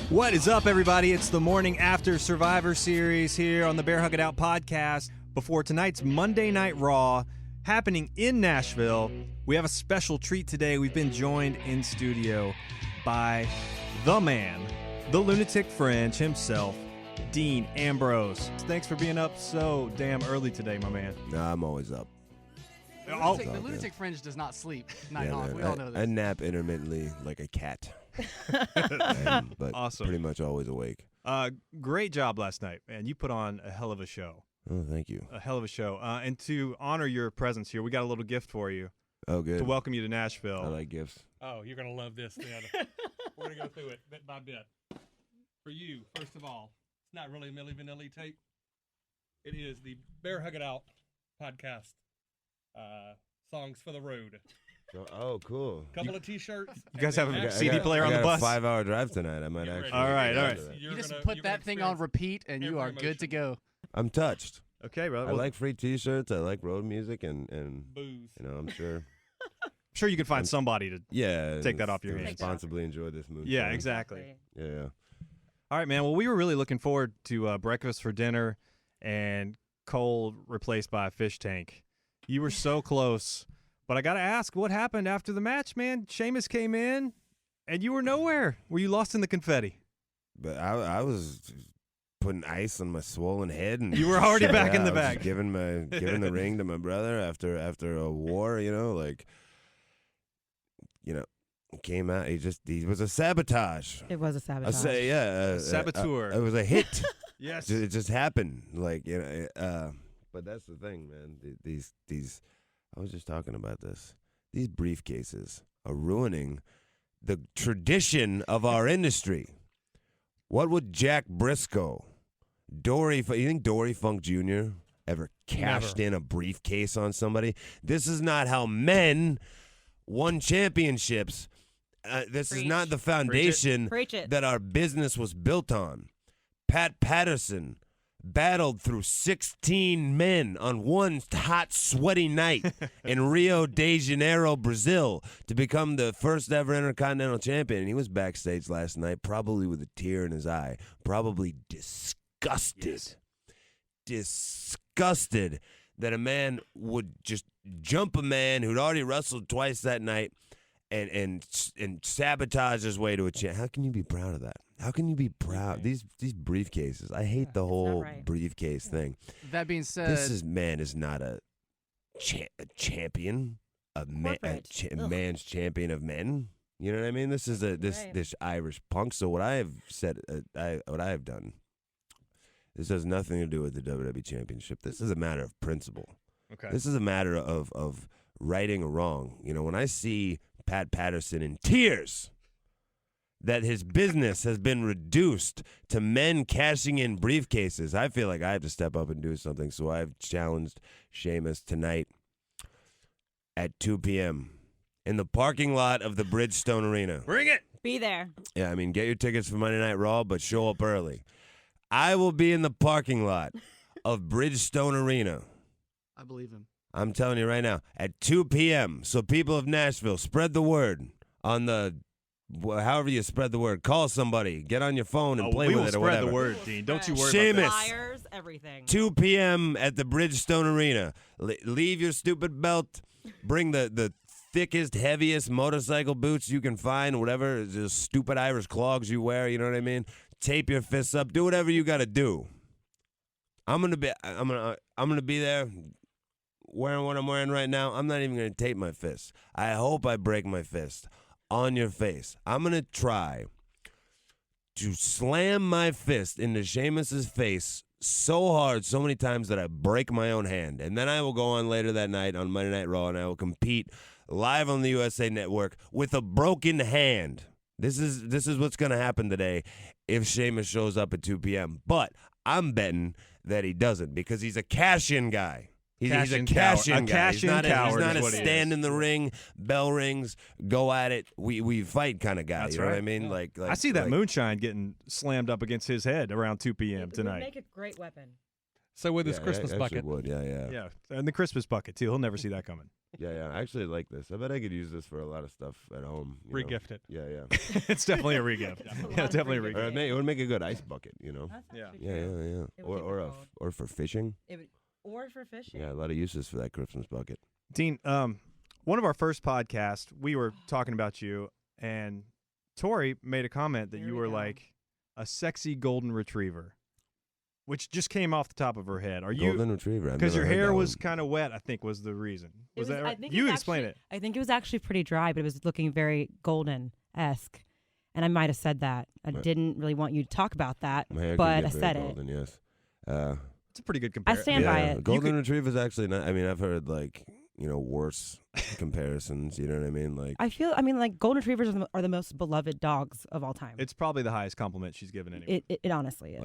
What is up, everybody? It's the morning after Survivor Series here on the Bear Hug It Out podcast. Before tonight's Monday Night Raw happening in Nashville, we have a special treat today. We've been joined in studio by the man, the Lunatic Fringe himself, Dean Ambrose. Thanks for being up so damn early today, my man. Nah, I'm always up. The Lunatic Fringe does not sleep night off. We all know this. I nap intermittently like a cat. But awesome. Pretty much always awake. Great job last night, man. You put on a hell of a show. Oh, thank you. A hell of a show. And to honor your presence here, we got a little gift for you. Oh, good. To welcome you to Nashville. I like gifts. Oh, you're going to love this, man. We're going to go through it bit by bit. For you, first of all, it's not really Milli Vanilli tape. It is the Bear Hug It Out podcast. Songs for the road. Oh, cool. Couple of T-shirts. You guys have a CD I got- player on the bus? I got a 5-hour drive tonight. I might Get actually. ready. All right, all right. You just put that thing on repeat, and you are good to go. I'm touched. Okay, brother. I like free T-shirts. I like road music, and Booze. you know, I'm sure. I'm sure you can find somebody to. Yeah. Take that off your hands. Responsibly enjoy this movie. Yeah, exactly. Yeah. All right, man. Well, we were really looking forward to breakfast for dinner and Cole replaced by a fish tank. You were so close. But I got to ask, what happened after the match, man? Sheamus came in, and you were nowhere. Were you lost in the confetti? But I was putting ice on my swollen head, and You were already back in the I was bag. just giving the ring to my brother after a war. You know, came out. He was a sabotage. It was a sabotage. I say, yeah, Saboteur. it was a hit. Yes. It just happened. But that's the thing, man. These. I was just talking about this. These briefcases are ruining the tradition of our industry. What would Jack Briscoe, you think Dory Funk Jr. ever cashed in a briefcase on somebody? This is not how men won championships. This is not the foundation that our business was built on. Pat Patterson battled through 16 men on one hot, sweaty night in Rio de Janeiro, Brazil, to become the first ever Intercontinental Champion. And he was backstage last night, probably with a tear in his eye, probably disgusted. Disgusted that a man would just jump a man who'd already wrestled twice that night and sabotage his way to a champ. How can you be proud of that? How can you be proud? These briefcases. I hate the whole briefcase thing. That being said, This is not a champion, man's champion of men. You know what I mean? This is this Irish punk. So what I have said, what I have done, this has nothing to do with the WWE Championship. This is a matter of principle. Okay. This is a matter of righting a wrong. You know, when I see Pat Patterson in tears that his business has been reduced to men cashing in briefcases, I feel like I have to step up and do something. So I've challenged Sheamus tonight at 2 p.m. in the parking lot of the Bridgestone Arena. Bring it. Be there. Yeah, I mean, get your tickets for Monday Night Raw, but show up early. I will be in the parking lot of Bridgestone Arena. I believe him. I'm telling you right now, at 2 p.m. So people of Nashville, spread the word on however you spread the word. Call somebody. Get on your phone and play with it or whatever. We will spread the word, Dean. Don't you worry Sheamus. about that. Flyers, everything. 2 p.m. at the Bridgestone Arena. Leave your stupid belt. Bring the thickest, heaviest motorcycle boots you can find, whatever, just stupid Irish clogs you wear, you know what I mean? Tape your fists up. Do whatever you got to do. I'm gonna be there wearing what I'm wearing right now. I'm not even going to tape my fist. I hope I break my fist on your face. I'm going to try to slam my fist into Sheamus's face so hard, so many times that I break my own hand. And then I will go on later that night on Monday Night Raw, and I will compete live on the USA Network with a broken hand. This is what's going to happen today if Sheamus shows up at 2 p.m. But I'm betting that he doesn't, because he's a cash-in guy. He's a cash-in guy. He's not a stand in the ring, bell rings, go at it, we fight kind of guy. That's you know right. what I mean? Yeah. Like I see that moonshine getting slammed up against his head around 2 p.m. tonight. It would make a great weapon. So with his Christmas I bucket. would. Yeah. Yeah, and the Christmas bucket too. He'll never see that coming. Yeah. I actually like this. I bet I could use this for a lot of stuff at home. you know? Regift it. Yeah. It's definitely a regift. Yeah, it's definitely a Or regift. it would make a good ice bucket, you know. That's Yeah. actually Yeah. true. It would keep it cold. Or for fishing. Or for fishing. Yeah, a lot of uses for that Christmas bucket. Dean, one of our first podcasts, we were talking about you, and Tori made a comment that Here you we were go. like a sexy golden retriever, which just came off the top of her head. Are you? Golden retriever. I've Because your never heard hair that was one. kind of wet, I think was the reason. It Was that I right? think You was explain actually- it. I think it was actually pretty dry, but it was looking very golden-esque. And I might have said that. I Right. didn't really want you to talk about that, My hair could but get I very said golden, yes. It's a pretty good I comparison. stand by it. Golden retrievers actually not. I mean, I've heard like worse comparisons. You know what I mean? Like I mean, like golden retrievers are the most beloved dogs of all time. It's probably the highest compliment she's given anyone. It honestly is.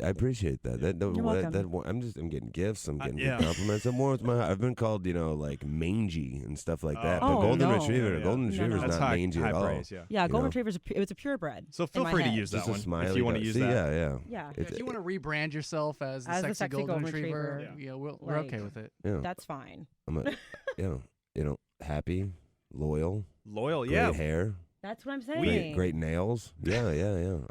I appreciate that. You're welcome. I'm getting gifts. I'm getting yeah. good compliments. I'm more with my. I've been called like mangy and stuff like that. Oh, but golden no. retriever, Yeah. golden No, retriever's no. That's not high, mangy high at all. praise, yeah. Yeah, You golden know? retrievers. It was a purebred. So in feel my free to head. use that Just a one smiley if you want to dog. use See, that. Yeah. Yeah, If you want to rebrand yourself as the As the sexy, sexy golden golden retriever, retriever. yeah, we're Like- okay with it. Yeah. that's fine. I'm a, happy, loyal, Loyal, great yeah. hair, That's what I'm saying. great nails. Yeah.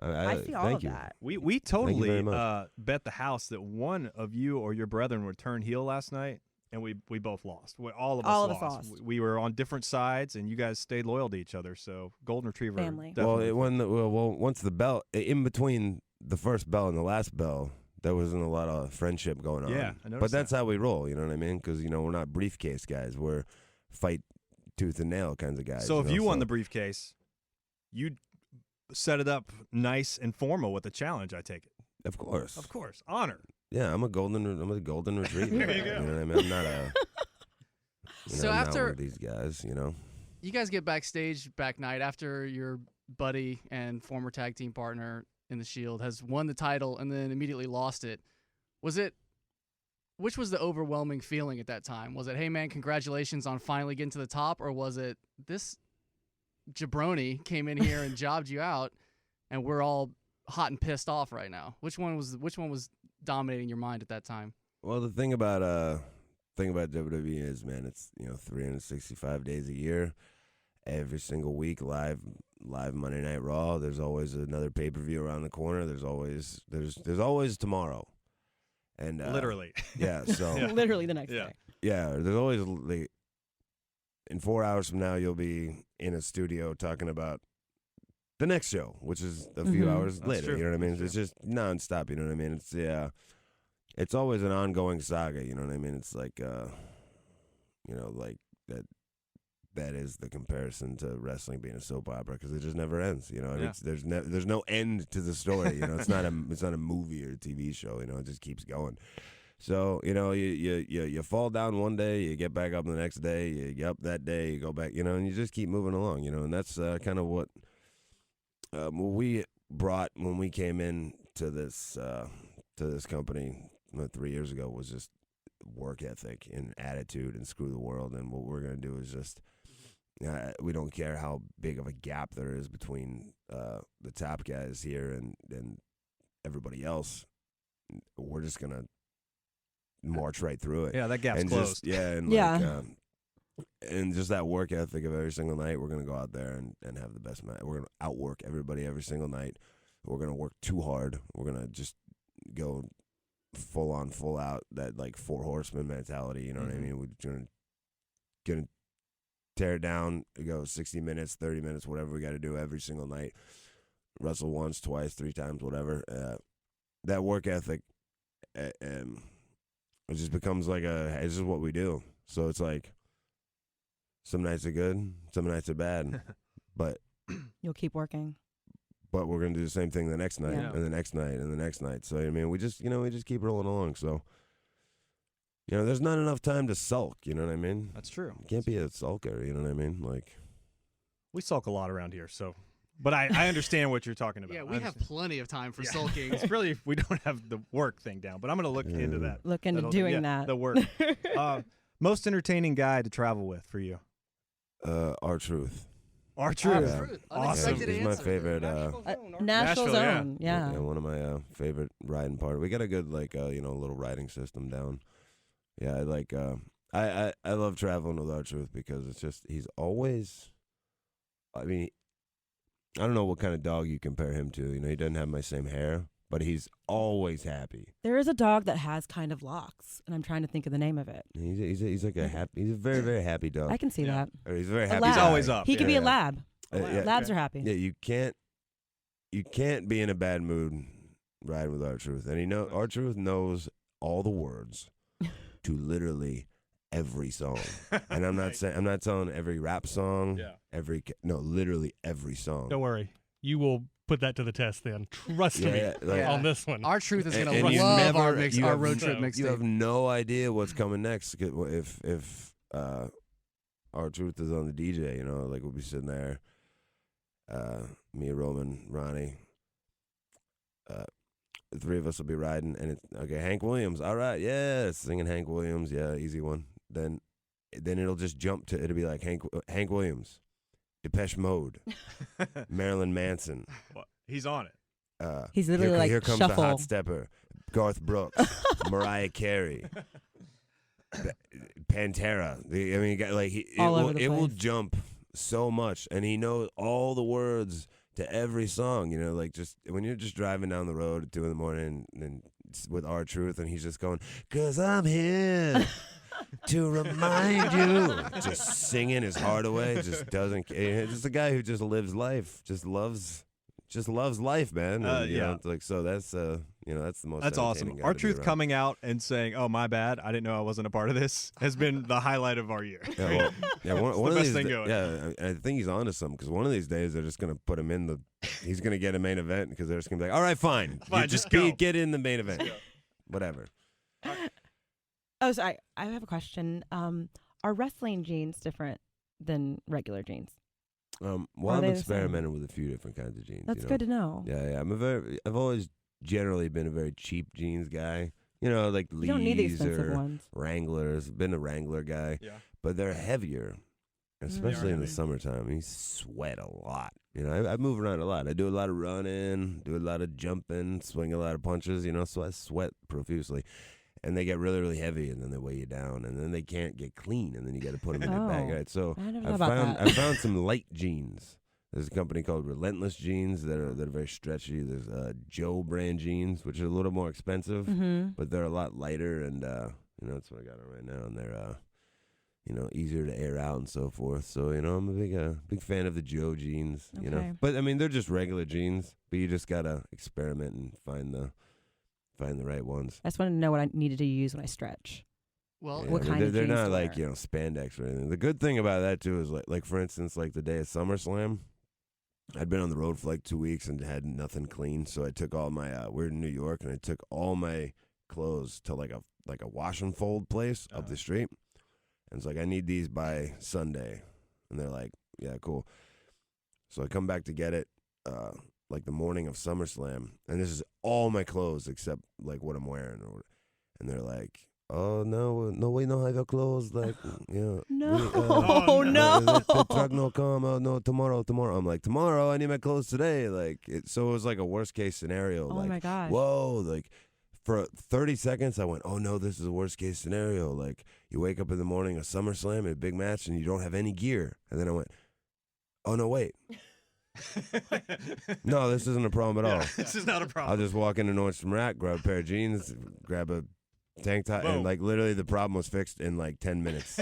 I see all thank of you. that. We totally very much. bet the house that one of you or your brethren would turn heel last night, and we both lost. All of us lost. We were on different sides, and you guys stayed loyal to each other. So golden retriever, Family. definitely. Once the bell, in between the first bell and the last bell, there wasn't a lot of friendship going on. Yeah, I noticed but that's that. how we roll. You know what I mean? Because we're not briefcase guys. We're fight tooth and nail kinds of guys. So if you won so- the briefcase, you'd set it up nice and formal with a challenge. I take it. of course, Honor. yeah, I'm a golden retriever. There you go. know what I mean? I'm not a. So I'm not after- one of these guys, You guys get backstage back night after your buddy and former tag team partner in the Shield has won the title and then immediately lost it. Which was the overwhelming feeling at that time? Was it, hey man, congratulations on finally getting to the top, or was it this jabroni came in here and jobbed you out, and we're all hot and pissed off right now? Which one was dominating your mind at that time? Well, the thing about WWE is, man, it's 365 days a year, every single week, live Monday Night Raw. There's always another pay-per-view around the corner. There's always tomorrow, and Literally. yeah. So Literally the next Yeah. day. yeah, there's always in 4 hours from now you'll be in a studio talking about the next show, which is a few Mhm. hours That's later. true. You know what I mean? That's It's just nonstop. You know what I mean? It's always an ongoing saga. You know what I mean? It's like like that is the comparison to wrestling being a soap opera, because it just never ends. Yeah. There's no end to the story. It's not a movie or a TV show. It just keeps going. So you fall down one day, you get back up the next day, you get up that day, you go back, and you just keep moving along. And that's kind of what we brought when we came in to this company 3 years ago, was just work ethic and attitude and screw the world. And what we're going to do is just, we don't care how big of a gap there is between the top guys here and everybody else. We're just going to march right through it. Yeah, that gap's and closed. And just that work ethic of every single night. We're going to go out there and have the best night. We're going to outwork everybody every single night. We're going to work too hard. We're going to just go full on, full out, that like 4 horsemen mentality. You know what I mean? We're gonna tear it down, go 60 minutes, 30 minutes, whatever we got to do every single night. Wrestle once, twice, 3 times, whatever. That work ethic, it just becomes like it's just what we do. So it's like, some nights are good, some nights are bad, but You'll keep working. we're gonna do the same thing the next night, Yeah. and the next night, and the next night. So I mean, we just keep rolling along. So there's not enough time to sulk. You know what I mean? That's true. You can't be a sulker. You know what I mean? Like, We sulk a lot around here, so. But I understand what you're talking about. Yeah, I we have understand. plenty of time for Yeah. sulking. It's really, we don't have the work thing down, but I'm going to look into that. Look into That'll- doing yeah, that. The work. Most entertaining guy to travel with for you? our truth. R-Truth. Truth. Awesome. Unexpected He's my answer. favorite. Nashville Nashville, yeah. Zone. Yeah. One of my favorite riding part. We got a good little riding system down. Yeah, I love traveling with R-Truth because it's just he's always. I mean, I don't know what kind of dog you compare him to. You know, he doesn't have my same hair, but he's always happy. There is a dog that has kind of locks, and I'm trying to think of the name of it. He's like a happy. He's a very very happy dog. I can see that. Or he's a very A happy. lab. He's guy. always up. He could be a lab. Yeah. Labs are happy. Yeah, you can't be in a bad mood riding with R-Truth, and R-Truth knows all the words to literally every song. And I'm not telling every rap song. Yeah. Literally every song. Don't worry. You will put that to the test then. Trust me Yeah. on this one. R-Truth is And going to you love never- our you our have road trip no- You have mixtape. no idea what's coming next if R-Truth is on the DJ. You know, like we'll be sitting there, me, Roman, Ronnie. The three of us will be riding, and it's okay. Hank Williams, all right, yeah, singing Hank Williams, yeah, easy one. Then it'll just jump to it'll be like Hank Williams, Depeche Mode, Marilyn Manson. What? He's on it. He's literally like here comes shuffle. the hot stepper, Garth Brooks, Mariah Carey, Pantera. All over the it will place. jump so much, and he knows all the words to every song. You know, like just when you're just driving down the road at 2 a.m. and with R-Truth, and he's just going, "'Cause I'm here to remind you," just singing his heart away. Just doesn't. It's just a guy who just lives life, just loves life, man. And, you know, like so. That's that's the most. That's awesome. entertaining guy to be R-Truth around. coming out and saying, "Oh, my bad. I didn't know I wasn't a part of this," has been the highlight of our year. Yeah, well, one the of best these. thing going. Yeah, I think he's onto something because one of these days they're just gonna put him in the. He's gonna get a main event because they're just gonna be like, "All right, fine, Fine, You just go. get in the main event, whatever." Oh, sorry. I have a question. Are wrestling jeans different than regular jeans? Well, Are I'm they the same? experimenting with a few different kinds of jeans. That's you know? good to know. Yeah. I've always generally been a very cheap jeans guy. You know, like You don't need the Lee's expensive or ones. Wranglers. Been a Wrangler guy. Yeah. But they're heavier, especially in the heavy. summertime. You sweat a lot. You know, I move around a lot. I do a lot of running, do a lot of jumping, swing a lot of punches. You know, so I sweat profusely. And they get really, really heavy, and then they weigh you down, and then they can't get clean, and then you got to put them in your bag. Oh. Right? So I never know I about found that. I found some light jeans. There's a company called Relentless Jeans that are very stretchy. There's Joe brand jeans, which are a little more expensive, Mm-hmm. but they're a lot lighter, and that's what I got on right now, and they're easier to air out and so forth. So I'm a big fan of the Joe jeans. You Okay. know, but I mean they're just regular jeans, but you just gotta experiment and find the right ones. I just wanted to know what I needed to use when I stretch. Well, Yeah, What but kind of they're jeans not to like wear? spandex or anything. The good thing about that too is like for instance, like the day of SummerSlam, I'd been on the road for like 2 weeks and had nothing clean, so I took all my we're in New York, and I took all my clothes to like a wash and fold place up the street, and it's like I need these by Sunday, and they're like, yeah, cool. So I come back to get it like the morning of SummerSlam, and this is all my clothes except like what I'm wearing, and they're like, "Oh no, we don't have your clothes." Like, yeah, No, no. the truck no come. Oh no, tomorrow. I'm like, tomorrow. I need my clothes today. Like, so it was like a worst case scenario. Oh like, my gosh. whoa, like. For 30 seconds, I went, oh, no, this is a worst-case scenario. Like, you wake up in the morning, a SummerSlam, a big match, and you don't have any gear. And then I went, oh, no, wait. No, this isn't a problem at all. This is not a I'll problem. just walk into Nordstrom Rack, grab a pair of jeans, grab a tank top, Boom. and, like, literally the problem was fixed in, like, 10 minutes.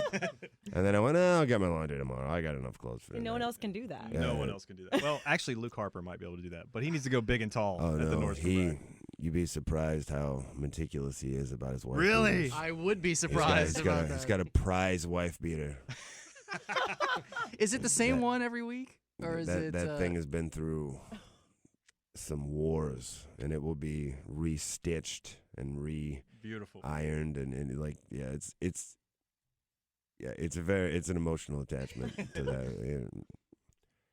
And then I went, I'll get my laundry tomorrow. I got enough clothes for No one tonight." else can do that. Yeah. No one else can do that. Well, actually, Luke Harper might be able to do that, but he needs to go big and tall Oh, at the no, Nordstrom Rack. you'd be surprised how meticulous he is about his wife. Really? beaters. I would be He's got- surprised he's got, about a- that. He's got a prize wife beater. Is it the same That- one every week, or is it that thing has been through some wars, and it will be restitched and Beautiful. re-ironed, and like it's an emotional attachment to that. Yeah.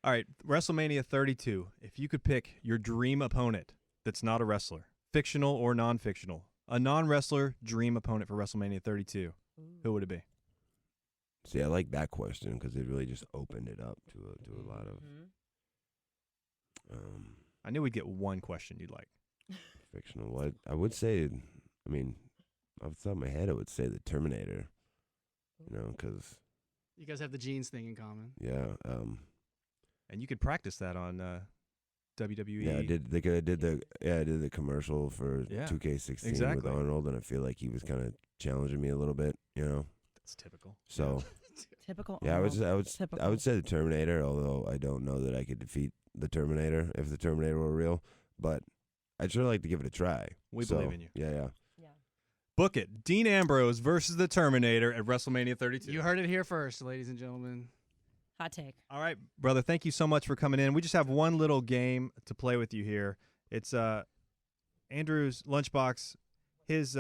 All right, WrestleMania 32. If you could pick your dream opponent that's not a wrestler, fictional or non-fictional, a non-wrestler dream opponent for WrestleMania 32, who would it be? See, I like that question because it really just opened it up to a lot of I knew we'd get one question you'd like. fictional. What I would say, I mean, off the top of my head, I would say the Terminator. You know, because You guys have the jeans thing in common. yeah, And you could practice that on WWE. yeah, I did the commercial for Yeah, 2K16 exactly. with Arnold, and I feel like he was kind of challenging me a little bit. You know, That's typical. so. Typical. Yeah, I would Typical. say the Terminator, although I don't know that I could defeat the Terminator if the Terminator were real, but I'd sure like to give it a try. We So, believe in you. Yeah. Book it. Dean Ambrose versus the Terminator at WrestleMania 32. You heard it here first, ladies and gentlemen. Hot take. All right, brother. Thank you so much for coming in. We just have one little game to play with you here. It's Andrew's lunchbox. His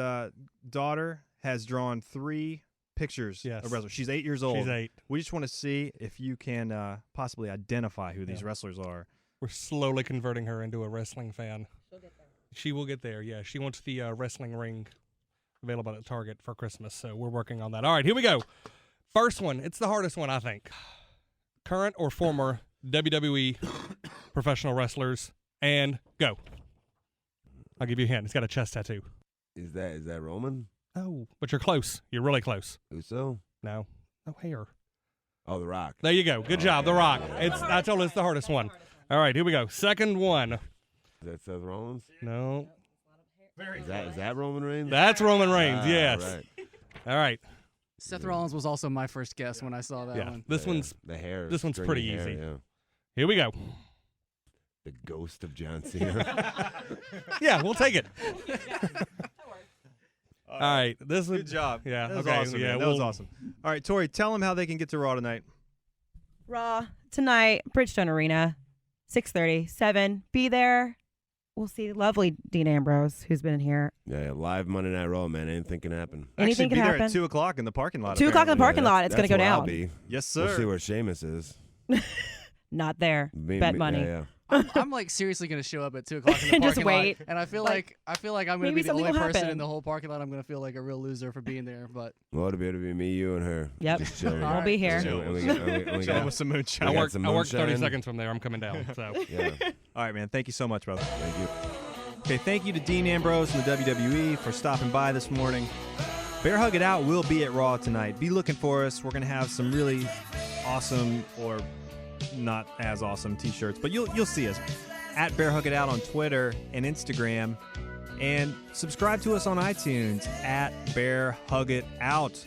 daughter has drawn 3 pictures Yes. of wrestlers. She's 8 years old. She's 8. We just want to see if you can possibly identify who these Yeah. wrestlers are. We're slowly converting her into a wrestling fan. She will get there, yeah. She wants the wrestling ring available at Target for Christmas, so we're working on that. All right, here we go. First one. It's the hardest one, I think. Current or former WWE professional wrestlers, and go. I'll give you a hint. He's got a chest tattoo. Is that Roman? Oh, but you're close. You're really close. Uso? No hair. Oh, The Rock. There you go. Good job, The Rock. I told you it's the hardest one. All right, here we go. Second one. Is that Seth Rollins? No, Is that Roman Reigns? that's Roman Reigns. Ah, Yes. Right. All right. Seth Rollins was also my first guess when I saw that Yeah. one. This one's the hair. this one's stringy pretty hair, easy. Yeah. Here we go. The ghost of John Cena. Yeah, we'll take it. All right. This Good would job. Yeah. That was okay. awesome. Yeah. Man. That was awesome. All right, Tori, tell them how they can get to Raw tonight. Raw tonight, Bridgestone Arena, 6:30, 7. Be there. We'll see lovely Dean Ambrose, who's been in here. Yeah, live Monday Night Raw, man. Anything can happen. Anything Actually, can be there happen. at 2 o'clock in the parking lot. 2 o'clock in the apparently. parking lot. It's going to go That's where I'll down. be. Yes, sir. We'll see where Sheamus is. Not there. Bet money. Yeah. I'm like seriously gonna show up at 2 o'clock in the Just parking wait. lot, and I feel Like, like I'm gonna maybe be the something only will person happen. in the whole parking lot. I'm gonna feel like a real loser for being there, but Well, it'll be me, you, and her. Yep. Just chilling. All We'll be here. And we got Chilling with some moonshine. We I got work some 30 moonshine. seconds from there. I'm coming down. So Yeah. All right, man. Thank you so much, brother. Thank you. Okay, thank you to Dean Ambrose and the WWE for stopping by this morning. Bear Hug It Out will be at Raw tonight. Be looking for us. We're going to have some really awesome or not as awesome t-shirts, but you'll see us at Bear Hug It Out on Twitter and Instagram. And subscribe to us on iTunes at Bear Hug It Out.